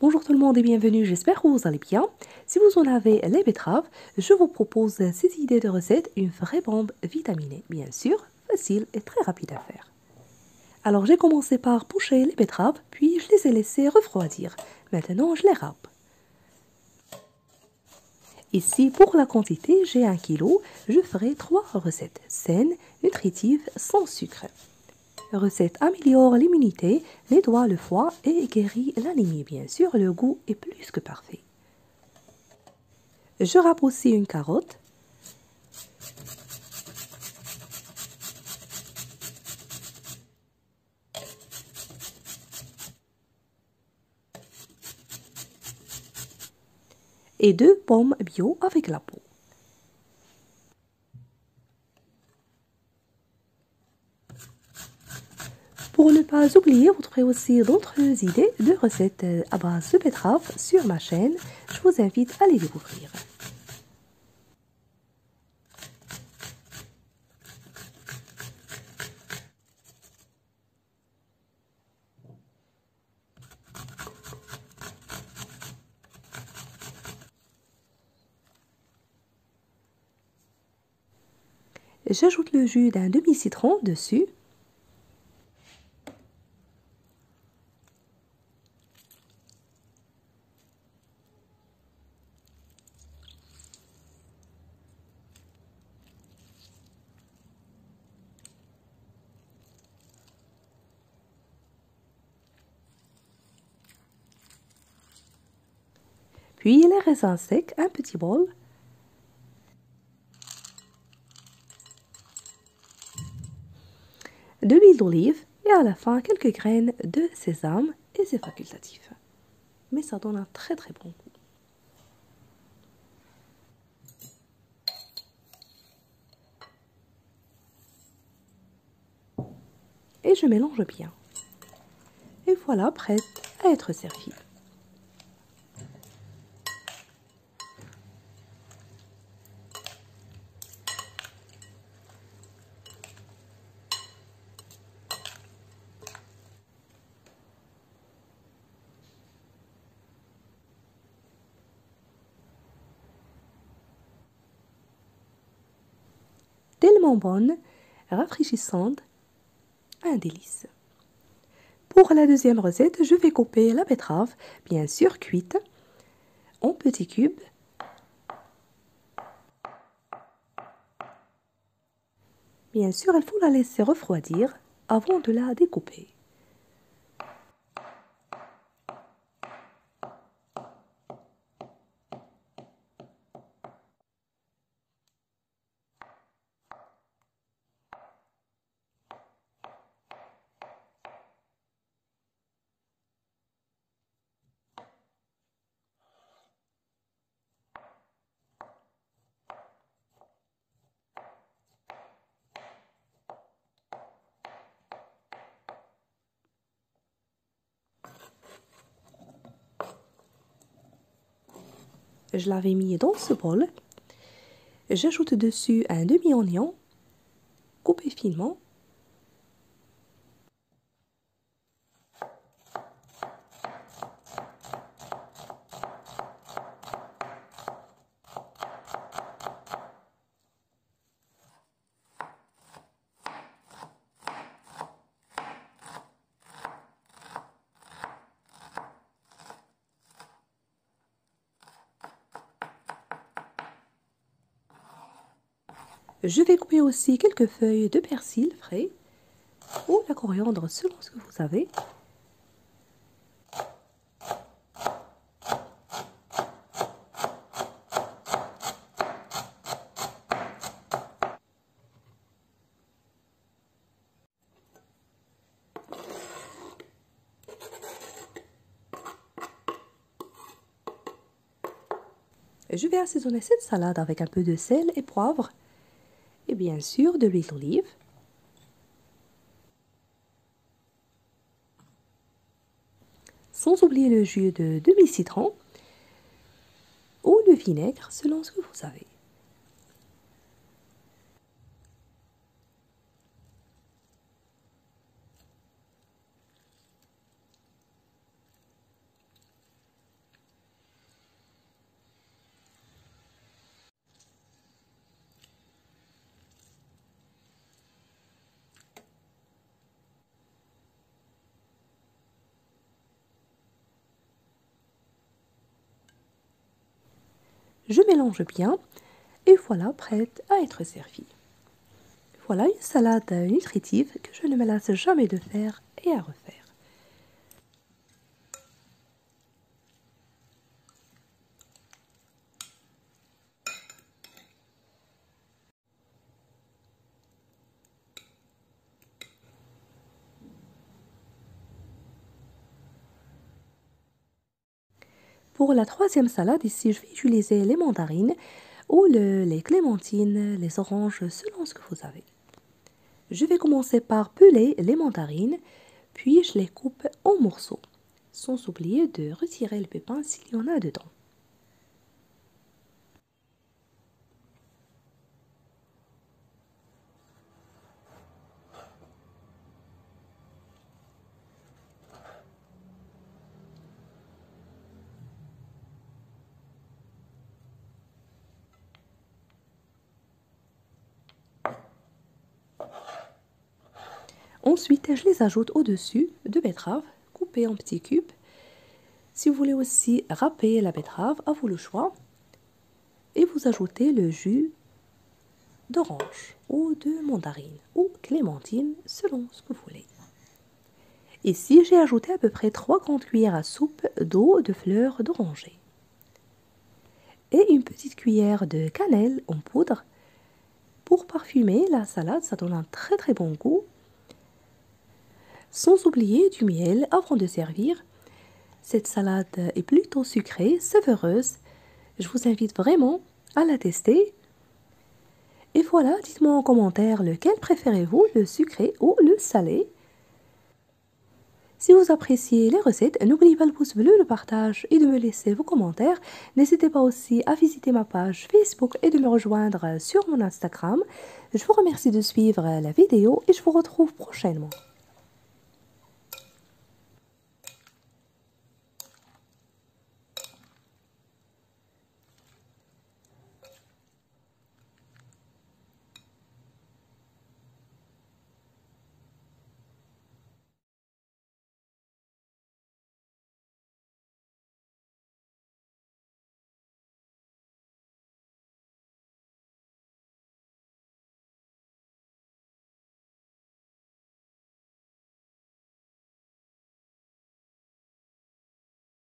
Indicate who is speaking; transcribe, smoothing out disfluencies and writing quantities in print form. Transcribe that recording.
Speaker 1: Bonjour tout le monde et bienvenue, j'espère que vous allez bien. Si vous en avez les betteraves, je vous propose cette idée de recette, une vraie bombe vitaminée, bien sûr, facile et très rapide à faire. Alors j'ai commencé par pocher les betteraves, puis je les ai laissées refroidir. Maintenant je les râpe. Ici, pour la quantité, j'ai 1 kg. Je ferai 3 recettes saines, nutritives, sans sucre. Recette améliore l'immunité, nettoie le foie et guérit l'anémie. Bien sûr, le goût est plus que parfait. Je râpe aussi une carotte. Et 2 pommes bio avec la peau. Pour ne pas oublier, vous trouverez aussi d'autres idées de recettes à base de betterave sur ma chaîne. Je vous invite à les découvrir. J'ajoute le jus d'un demi-citron dessus. Puis les raisins secs, un petit bol. De l'huile d'olive et à la fin quelques graines de sésame et c'est facultatif. Mais ça donne un très très bon goût. Et je mélange bien. Et voilà, prête à être servie. Tellement bonne, rafraîchissante, un délice. Pour la deuxième recette, je vais couper la betterave, bien sûr cuite, en petits cubes. Bien sûr, il faut la laisser refroidir avant de la découper. Je l'avais mis dans ce bol. J'ajoute dessus un demi-oignon coupé finement. Je vais couper aussi quelques feuilles de persil frais ou la coriandre selon ce que vous avez. Je vais assaisonner cette salade avec un peu de sel et poivre et bien sûr de l'huile d'olive. Sans oublier le jus de demi-citron ou le vinaigre selon ce que vous avez. Je mélange bien et voilà, prête à être servie. Voilà une salade nutritive que je ne me lasse jamais de faire et à refaire. Pour la troisième salade, ici, je vais utiliser les mandarines ou les clémentines, les oranges, selon ce que vous avez. Je vais commencer par peler les mandarines, puis je les coupe en morceaux, sans oublier de retirer le pépin s'il y en a dedans. Ensuite, je les ajoute au-dessus de betteraves coupées en petits cubes. Si vous voulez aussi râper la betterave, à vous le choix. Et vous ajoutez le jus d'orange ou de mandarine ou clémentine selon ce que vous voulez. Ici, j'ai ajouté à peu près 3 grandes cuillères à soupe d'eau de fleurs d'oranger et une petite cuillère de cannelle en poudre. Pour parfumer la salade, ça donne un très bon goût. Sans oublier du miel avant de servir. Cette salade est plutôt sucrée, savoureuse. Je vous invite vraiment à la tester. Et voilà, dites-moi en commentaire lequel préférez-vous, le sucré ou le salé. Si vous appréciez les recettes, n'oubliez pas le pouce bleu, le partage et de me laisser vos commentaires. N'hésitez pas aussi à visiter ma page Facebook et de me rejoindre sur mon Instagram. Je vous remercie de suivre la vidéo et je vous retrouve prochainement.